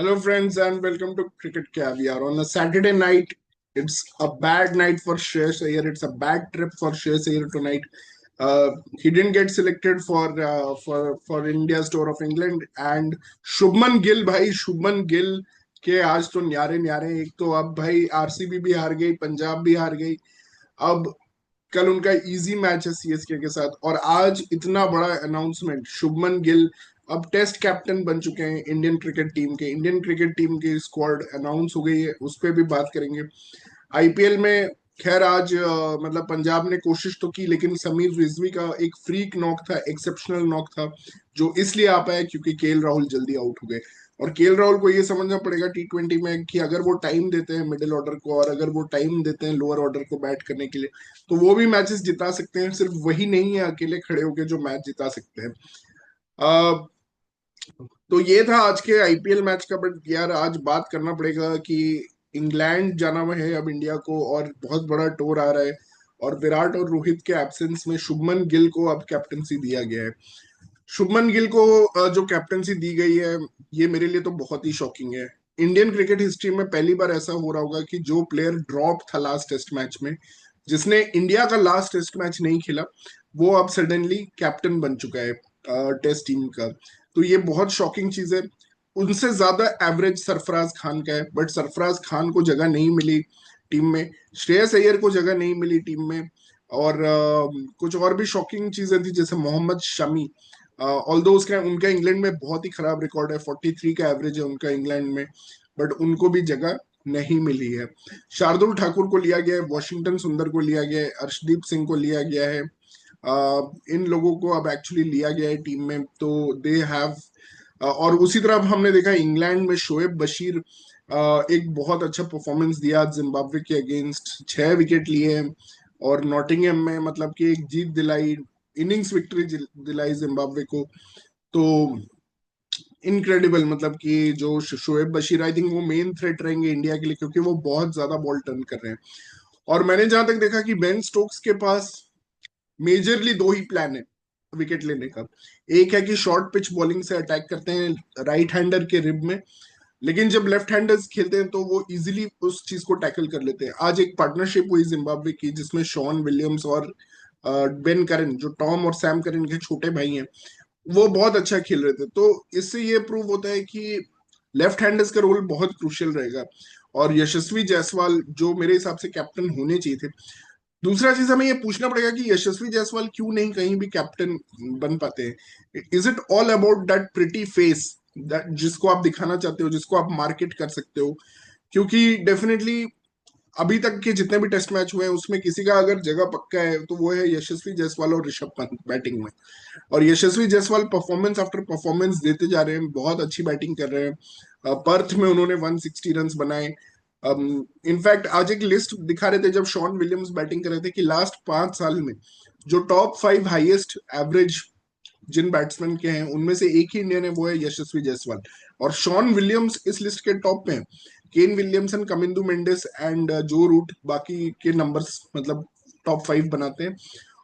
Hello, friends, and welcome to Cricket Caviar. On a Saturday night, it's a bad night for Shreyas Iyer. It's a bad trip for Shreyas Iyer tonight. He didn't get selected for India's tour of England. And Shubman Gill के आज तो न्यारे न्यारे एक तो अब भाई RCB भी हार गई, पंजाब भी हार गई। अब कल उनका इजी मैच है सीएसके के साथ, और आज इतना बड़ा अनाउंसमेंट, शुभमन गिल अब टेस्ट कैप्टन बन चुके हैं इंडियन क्रिकेट टीम की स्क्वाड अनाउंस हो गई है, उस पर भी बात करेंगे। आईपीएल में खैर आज मतलब पंजाब ने कोशिश तो की, लेकिन समीर रिजवी का एक फ्रीक नॉक था, एक्सेप्शनल नॉक था, जो इसलिए आ पाया क्योंकि केएल राहुल जल्दी आउट हो गए। और केएल राहुल को ये समझना पड़ेगा टी20 में कि अगर वो टाइम देते हैं मिडिल ऑर्डर को, और अगर वो टाइम देते हैं लोअर ऑर्डर को बैट करने के लिए, तो वो भी मैचेस जिता सकते हैं। सिर्फ वही नहीं है अकेले खड़े होके जो मैच जिता सकते हैं। अ, तो ये था आज के आईपीएल मैच का। बट यार आज बात करना पड़ेगा कि इंग्लैंड जाना हुआ है अब इंडिया को, और बहुत बड़ा टूर आ रहा है, और विराट और रोहित के एब्सेंस में शुभमन गिल को अब कैप्टनसी दिया गया है। शुभमन गिल को जो कैप्टनसी दी गई है, ये मेरे लिए तो बहुत ही शॉकिंग है। इंडियन क्रिकेट हिस्ट्री में पहली बार ऐसा हो रहा होगा कि जो प्लेयर ड्रॉप था लास्ट टेस्ट मैच में, जिसने इंडिया का लास्ट टेस्ट मैच नहीं खेला, वो अब सडनली कैप्टन बन चुका है टेस्ट टीम का। तो ये बहुत शॉकिंग चीज है। उनसे ज्यादा एवरेज सरफराज खान का है, बट सरफराज खान को जगह नहीं मिली टीम में, श्रेयस अय्यर को जगह नहीं मिली टीम में। और कुछ और भी शॉकिंग चीजें थी, जैसे मोहम्मद शमी, ऑल्दो उसका उनका इंग्लैंड में बहुत ही खराब रिकॉर्ड है, 43 का एवरेज है उनका इंग्लैंड में, बट उनको भी जगह नहीं मिली है। शार्दुल ठाकुर को लिया गया है, वॉशिंगटन सुंदर को लिया गया है, अर्शदीप सिंह को लिया गया है। इन लोगों को अब एक्चुअली लिया गया है टीम में, तो दे हैव। और उसी तरह अब हमने देखा इंग्लैंड में शोएब बशीर एक बहुत अच्छा परफॉर्मेंस दिया जिम्बाब्वे के अगेंस्ट, 6 विकेट लिए हैं, और नॉटिंघम में मतलब कि एक जीत दिलाई, इनिंग्स विक्ट्री दिलाई जिम्बाब्वे को। तो इनक्रेडिबल, मतलब कि जो शोएब बशीर, आई थिंक वो मेन थ्रेट रहेंगे इंडिया के लिए, क्योंकि वो बहुत ज्यादा बॉल टर्न कर रहे हैं। और मैंने जहां तक देखा कि बेन स्टोक्स के पास मेजरली दो ही प्लान है विकेट लेने का। एक है कि शॉर्ट पिच बॉलिंग से अटैक करते हैं राइट हैंडर के रिब में, लेकिन जब लेफ्ट हैंडर्स खेलते हैं तो वो इजीली उस चीज को टैकल कर लेते हैं। आज एक पार्टनरशिप हुई जिम्बाब्वे की, जिसमें शॉन विलियम्स और बेन करन, जो टॉम और सैम करन के छोटे भाई हैं, वो बहुत अच्छा खेल रहे थे। तो इससे ये प्रूव होता है कि लेफ्ट हैंडर्स का रोल बहुत क्रूशियल रहेगा। और यशस्वी जायसवाल जो मेरे हिसाब से कैप्टन होने चाहिए थे। दूसरा चीज हमें ये पूछना पड़ेगा कि यशस्वी जायसवाल क्यों नहीं कहीं भी कैप्टन बन पाते हैं। Is it all about that pretty face, that जिसको आप दिखाना चाहते हो, जिसको आप मार्केट कर सकते हो? क्योंकि डेफिनेटली अभी तक के जितने भी टेस्ट मैच हुए हैं उसमें किसी का अगर जगह पक्का है तो वो है यशस्वी जायसवाल और ऋषभ पंत बैटिंग में। और यशस्वी जायसवाल परफॉर्मेंस आफ्टर परफॉर्मेंस देते जा रहे हैं, बहुत अच्छी बैटिंग कर रहे हैं। पर्थ में उन्होंने 160 रन बनाए। इनफैक्ट आज एक लिस्ट दिखा रहे थे जब शॉन विलियम्स बैटिंग कर रहे थे, कि लास्ट 5 साल में जो टॉप 5 हाईएस्ट एवरेज जिन बैट्समैन के हैं, उनमें से एक ही इंडियन है, वो है यशस्वी जायसवाल। और शॉन विलियम्स इस लिस्ट के टॉप पे हैं। Kane Williamson, Kamindu Mendis and जो रूट बाकी के नंबर्स मतलब टॉप 5 बनाते हैं।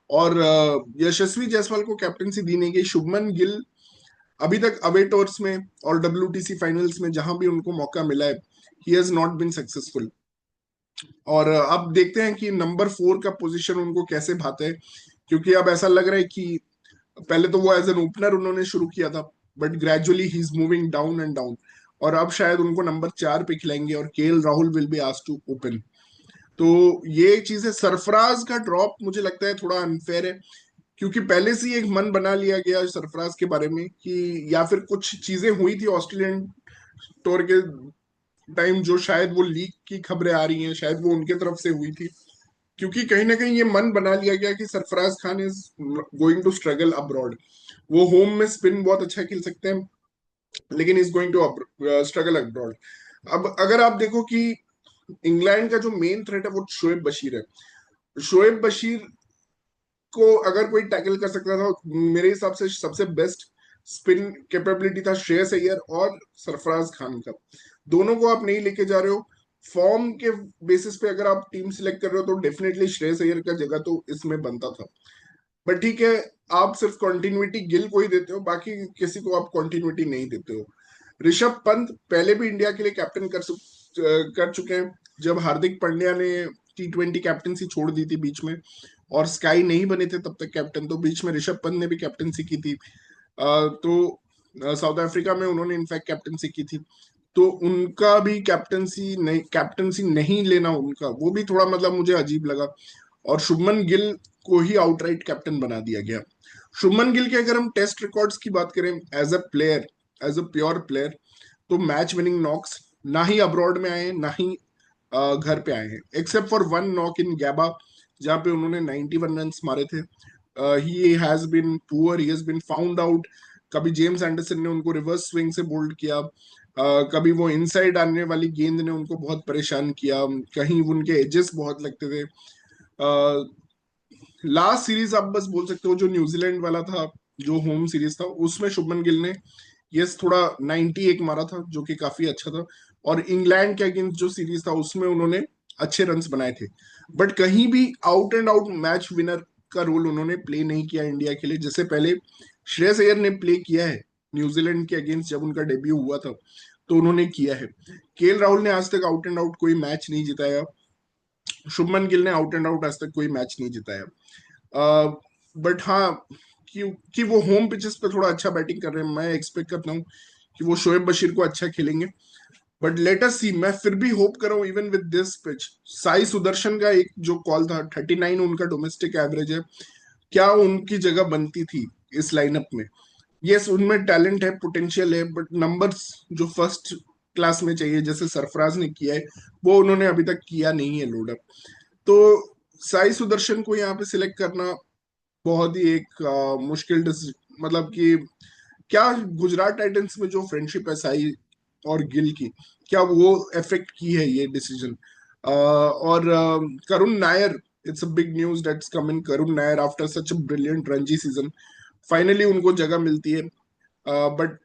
और यशस्वी जायसवाल को कैप्टनसी दी नहीं गई। शुभमन गिल अभी तक अवे टूर्स में और डब्ल्यूटीसी फाइनल्स में जहां भी उनको मौका मिला है, he has not been successful. और अब देखते हैं कि नंबर 4 का पोजीशन उनको कैसे भाता है, क्योंकि अब ऐसा लग रहा है कि पहले तो वो एज एन ओपनर उन्होंने शुरू किया था, but gradually he is moving down and down. और अब शायद उनको नंबर 4 पे खिलाएंगे, और KL Rahul will be asked to open. तो ये चीजें, सरफराज का ड्रॉप मुझे लगता है थोड़ा अनफेयर है, क्योंकि पहले से ही एक मन बना लिया गया सरफराज के बारे में कि, या फिर कुछ चीजें हुई थी ऑस्ट्रेलियन टूर के टाइम, जो शायद वो लीग की खबरें आ रही हैं, शायद वो उनके तरफ से हुई थी। क्योंकि कहीं ना कहीं ये मन बना लिया गया कि Sarfaraz Khan is going to struggle abroad. वो होम में स्पिन बहुत अच्छा खेल सकते हैं, लेकिन is going to struggle abroad. अब अगर आप देखो कि इंग्लैंड का जो मेन थ्रेट है वो शोएब बशीर है। शोएब बशीर को अगर कोई टैकल कर सकता था, मेरे हिसाब से सबसे बेस्ट स्पिन कैपेबिलिटी था श्रेयस अय्यर और सरफराज खान का। दोनों को आप नहीं लेके जा रहे हो फॉर्म के बेसिस पे, अगर आप टीम सिलेक्ट कर रहे हो तो डेफिनेटली श्रेयस अय्यर का जगह तो इसमें बनता था। बट ठीक है, आप सिर्फ कंटिन्यूटी गिल को ही देते हो, बाकी किसी को आप कंटिन्यूटी नहीं देते हो। ऋषभ पंत पहले भी इंडिया के लिए कैप्टन कर चुके हैं। जब हार्दिक पांड्या ने T20 कैप्टनसी छोड़ दी थी बीच में, और स्काई नहीं बने थे तब तक कैप्टन, तो बीच में ऋषभ पंत ने भी कैप्टनसी की थी। तो साउथ अफ्रीका में उन्होंने इनफैक्ट कैप्टनसी की थी। तो उनका भी कैप्टनसी नहीं लेना उनका, वो भी थोड़ा मतलब मुझे अजीब लगा। और शुभमन गिल को ही आउटराइट कैप्टन बना दिया गया। शुभमन गिल के अगर हम टेस्ट रिकॉर्ड्स की बात करें, as a player, as a pure player, तो मैच विनिंग नॉक्स ना ही अब्रॉड में आए हैं, ना ही घर पे आए हैं, except for one knock in Gabba, जहां पे उन्होंने 91 रन मारे थे। He has been poor, he has been found out. कभी जेम्स एंडरसन ने उनको रिवर्स स्विंग से बोल्ड किया, कभी वो इनसाइड आने वाली गेंद ने उनको बहुत परेशान किया, कहीं उनके एजेस बहुत लगते थे। लास्ट सीरीज आप बस बोल सकते हो जो न्यूजीलैंड वाला था, जो होम सीरीज था, उसमें शुभमन गिल ने यस थोड़ा 91 मारा था, जो कि काफी अच्छा था। और इंग्लैंड के अगेंस्ट जो सीरीज था उसमें उन्होंने अच्छे रन्स बनाए थे। बट कहीं भी out and out match winner का रोल उन्होंने प्ले नहीं किया इंडिया के लिए, जैसे पहले श्रेयस अय्यर ने प्ले किया है न्यूजीलैंड के अगेंस्ट जब उनका डेब्यू हुआ था, तो उन्होंने किया है। केएल राहुल ने आज तक आउट एंड आउट कोई मैच नहीं जिताया। शुभमन गिल ने आउट एंड आउट आज तक कोई मैच नहीं जिताया। बट हाँ, कि वो होम पिचेस पे थोड़ा अच्छा बैटिंग कर रहे हैं, मैं एक्सपेक्ट करता हूँ कि वो शोएब बशीर को अच्छा खेलेंगे। बट लेट अस सी, मैं फिर भी होप कर रहा हूँ even with this pitch. Sai Sudarshan का एक जो कॉल था, 39 उनका डोमेस्टिक एवरेज है, क्या उनकी जगह बनती थी इस लाइनअप में? यस, उनमें टैलेंट है, पोटेंशियल है, बट नंबर्स जो फर्स्ट क्लास में चाहिए जैसे सरफराज ने किया है, वो उन्होंने अभी तक किया नहीं है लोडअप। तो साई सुदर्शन को यहाँ पे सिलेक्ट करना बहुत ही एक मुश्किल मतलब कि क्या गुजरात टाइटंस में जो फ्रेंडशिप है साई और गिल की, क्या वो इफेक्ट की है ये डिसीजन? और Karun Nair, it's a big news that's coming. Karun Nair after such a brilliant Ranji season, finally उनको जगह मिलती है। बट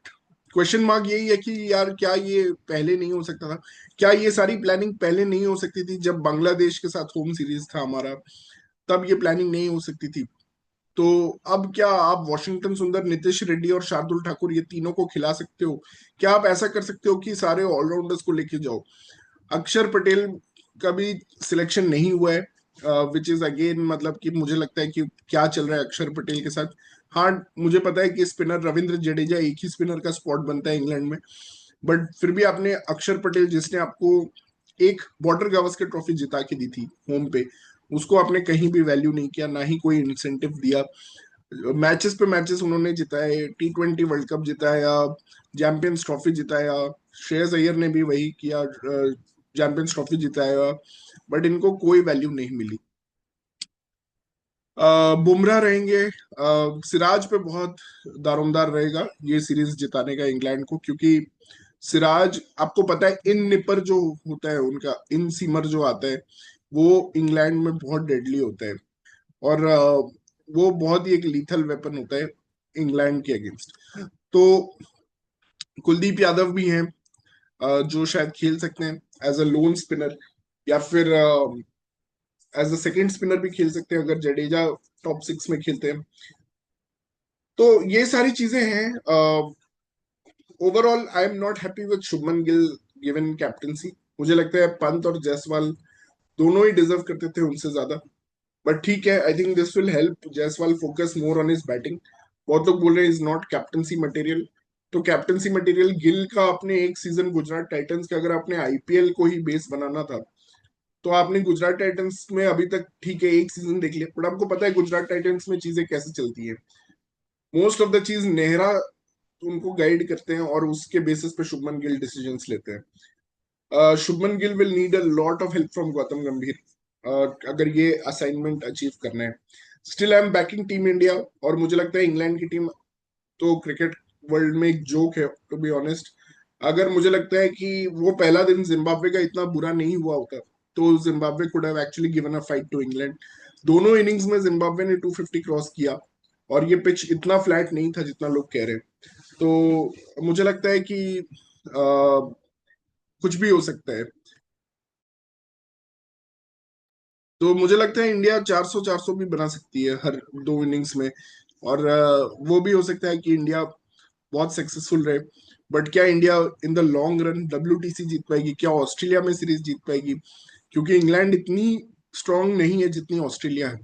क्वेश्चन मार्क यही है कि यार क्या ये पहले नहीं हो सकता था? क्या ये सारी प्लानिंग पहले नहीं हो सकती थी जब बांग्लादेश के साथ होम सीरीज था हमारा? तब ये प्लानिंग नहीं हो सकती थी? तो अब क्या आप वॉशिंगटन सुंदर, नीतीश रेड्डी और शार्दुल ठाकुर, ये तीनों को खिला सकते हो? क्या आप ऐसा कर सकते हो कि सारे ऑलराउंडर्स को लेके जाओ? अक्षर पटेल का भी सिलेक्शन नहीं हुआ है, विच इज अगेन मतलब कि मुझे लगता है कि क्या चल रहा है अक्षर पटेल के साथ। हाँ, मुझे पता है कि स्पिनर रविंद्र जडेजा एक ही स्पिनर का स्पॉट बनता है इंग्लैंड में, बट फिर भी आपने अक्षर पटेल, जिसने आपको एक बॉर्डर गावस्कर ट्रॉफी जिता के दी थी होम पे, उसको आपने कहीं भी वैल्यू नहीं किया, ना ही कोई इंसेंटिव दिया। मैचेस पे मैचेस उन्होंने जिताए, T20 वर्ल्ड कप जिताया, चैंपियंस ट्रॉफी जिताया। श्रेयस अय्यर ने भी वही किया, चैंपियंस ट्रॉफी जिताया, बट इनको कोई वैल्यू नहीं मिली। बुमराह रहेंगे, सिराज पे बहुत दारोमदार रहेगा ये सीरीज जिताने का इंग्लैंड को, क्योंकि सिराज, आपको पता है इन निपर जो होता है उनका, इन सीमर जो आता है, वो इंग्लैंड में बहुत डेडली होता है। और वो बहुत ही एक लीथल वेपन होता है इंग्लैंड के अगेंस्ट। तो कुलदीप यादव भी हैं, जो शायद खेल सकते हैं एज अ लोन स्पिनर, या फिर एज अ सेकेंड स्पिनर भी खेल सकते हैं अगर जडेजा टॉप 6 में खेलते हैं। तो ये सारी चीजें हैं। Overall I am not happy with Shubman Gill given captaincy. मुझे लगता है पंत और जायसवाल दोनों ही डिजर्व करते थे उनसे ज्यादा। बट ठीक है, I think this will help Jaiswal focus more on his batting. बहुत लोग बोल रहे हैं इज नॉट कैप्टनसी मटेरियल। तो कैप्टनसी मटेरियल गिल का अपने एक सीजन गुजरात टाइटंस का, अगर आपने आईपीएल को ही बेस बनाना था, तो आपने गुजरात टाइटंस में अभी तक ठीक है एक सीजन देख लिया, बट आपको पता है गुजरात टाइटंस में चीजें कैसे चलती है। मोस्ट ऑफ द चीज नेहरा उनको गाइड करते हैं और उसके बेसिस पे शुभमन गिल डिसीजंस लेते हैं। Shubman Gill will need a lot of help from Gautam गंभीर, अगर ये असाइनमेंट अचीव करना है। Still I am banking team India, और मुझे लगता है इंग्लैंड की टीम तो क्रिकेट वर्ल्ड में एक जोक है, टू बी ऑनेस्ट। अगर मुझे लगता है कि वो पहला दिन जिम्बाब्वे का इतना बुरा नहीं हुआ होता, तो Zimbabwe could have actually given a fight to England. दोनों इनिंग्स में जिम्बाब्वे ने 250 क्रॉस किया, और ये पिच इतना फ्लैट नहीं था जितना लोग कह रहे हैं। तो मुझे लगता है कि कुछ भी हो सकता है। तो मुझे लगता है इंडिया 400 400 भी बना सकती है हर दो इनिंग्स में। और वो भी हो सकता है कि इंडिया बहुत सक्सेसफुल रहे, बट क्या India in the long run WTC जीत पाएगी, क्या ऑस्ट्रेलिया में सीरीज जीत पाएगी, क्योंकि इंग्लैंड इतनी स्ट्रांग नहीं है जितनी ऑस्ट्रेलिया है।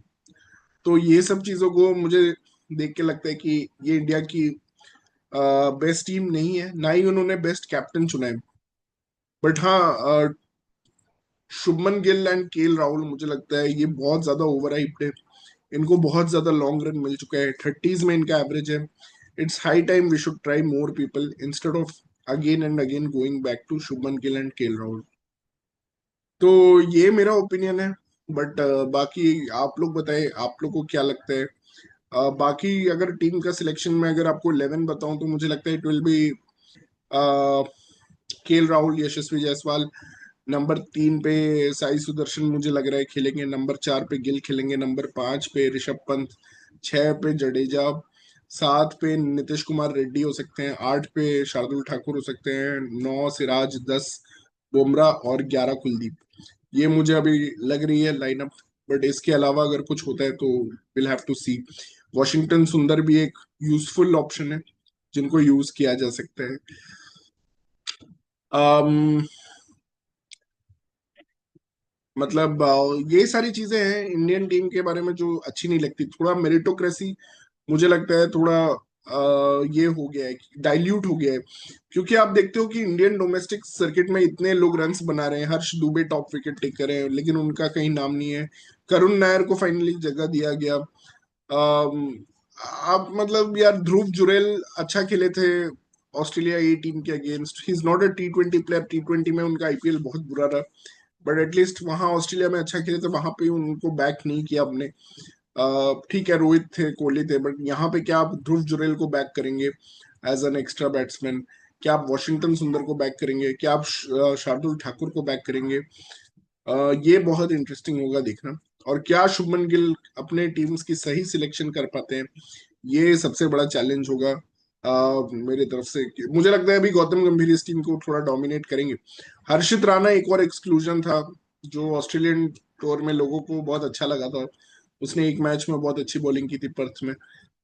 तो ये सब चीजों को मुझे देख के लगता है कि ये इंडिया की बेस्ट टीम नहीं है, ना ही उन्होंने बेस्ट कैप्टन चुना है। बट हाँ, शुभमन गिल एंड केएल राहुल मुझे लगता है ये बहुत ज्यादा ओवर हाइप्ड है। इनको बहुत ज्यादा लॉन्ग रन मिल चुका है, 30s में इनका एवरेज है। It's high time we should try more people instead of again and again going back to Shubman Gill and KL Rahul. तो ये मेरा ओपिनियन है। बट बाकी आप लोग बताएं, आप लोग को क्या लगता है। बाकी अगर टीम का सिलेक्शन में अगर आपको 11 बताऊं तो मुझे लगता है it will be KL Rahul, Yashasvi Jaiswal. Number 3 पे साई सुदर्शन मुझे लग रहा है खेलेंगे, नंबर 4 पे गिल खेलेंगे, नंबर 5 पे ऋषभ पंत, 6 पे जडेजा, 7 पे नीतीश कुमार रेड्डी हो सकते हैं, 8 पे शार्दुल ठाकुर हो सकते हैं, 9 सिराज, 10 बुमराह और 11 कुलदीप। ये मुझे अभी लग रही है लाइनअप। बट इसके अलावा अगर कुछ होता है तो will have to see. Washington Sundar भी एक यूजफुल ऑप्शन है जिनको यूज किया जा सकता है। अम, मतलब ये सारी चीजें हैं इंडियन टीम के बारे में जो अच्छी नहीं लगती। थोड़ा मेरिटोक्रेसी मुझे लगता है थोड़ा ये हो गया है, डाइल्यूट हो गया है। क्योंकि आप देखते हो कि इंडियन डोमेस्टिक सर्किट में इतने लोग रन्स बना रहे हैं, हर्ष दुबे टॉप विकेट टेकर है लेकिन उनका कहीं नाम नहीं है। करुण नायर को फाइनली जगह दिया गया। आप मतलब यार ध्रुव जुरेल अच्छा खेले थे ऑस्ट्रेलिया ए टीम के against. He is not a T20 player, T20 में उनका आईपीएल बहुत बुरा रहा, बट एटलीस्ट वहां ऑस्ट्रेलिया में अच्छा खेले थे, वहां पे उनको बैक नहीं किया आपने। ठीक है, रोहित थे, कोहली थे, बट यहाँ पे क्या आप ध्रुव जुरेल को बैक करेंगे एज एन एक्स्ट्रा बैट्समैन? क्या आप वॉशिंगटन सुंदर को बैक करेंगे? क्या आप शार्दुल ठाकुर को बैक करेंगे? ये बहुत इंटरेस्टिंग होगा देखना। और क्या शुभमन गिल अपने टीम्स की सही सिलेक्शन कर पाते हैं, ये सबसे बड़ा चैलेंज होगा मेरे तरफ से। मुझे लगता है अभी गौतम गंभीर इस टीम को थोड़ा डोमिनेट करेंगे। हर्षित राणा एक और एक्सक्लूजन था जो ऑस्ट्रेलियन टूर में लोगों को बहुत अच्छा लगा था। उसने एक मैच में बहुत अच्छी बॉलिंग की थी पर्थ में,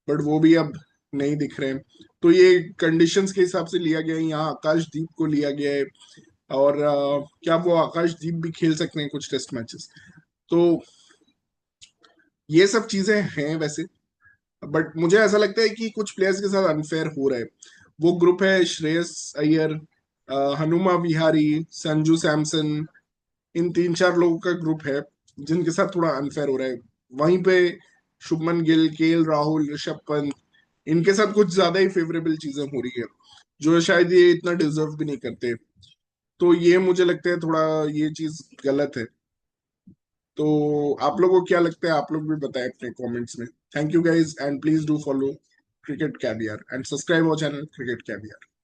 बट वो भी अब नहीं दिख रहे हैं। तो ये कंडीशंस के हिसाब से लिया गया है, यहाँ आकाशदीप को लिया गया है। और क्या वो आकाशदीप भी खेल सकते हैं कुछ टेस्ट मैचेस? तो ये सब चीजें हैं वैसे। बट मुझे ऐसा लगता है कि कुछ प्लेयर्स के साथ अनफेयर हो रहा है। वो ग्रुप है श्रेयस अय्यर, हनुमा विहारी, संजू सैमसन, इन 3-4 लोगों का ग्रुप है जिनके साथ थोड़ा अनफेयर हो रहा है। वहीं पे शुभमन गिल, केएल राहुल, ऋषभ पंत, इनके साथ कुछ ज्यादा ही फेवरेबल चीजें हो रही है जो शायद ये इतना डिजर्व भी नहीं करते। तो ये मुझे लगता है थोड़ा ये चीज गलत है। तो आप लोगों को क्या लगता है, आप लोग भी बताएं अपने कमेंट्स में। Thank you guys and please do follow cricket caviar and subscribe our channel cricket caviar.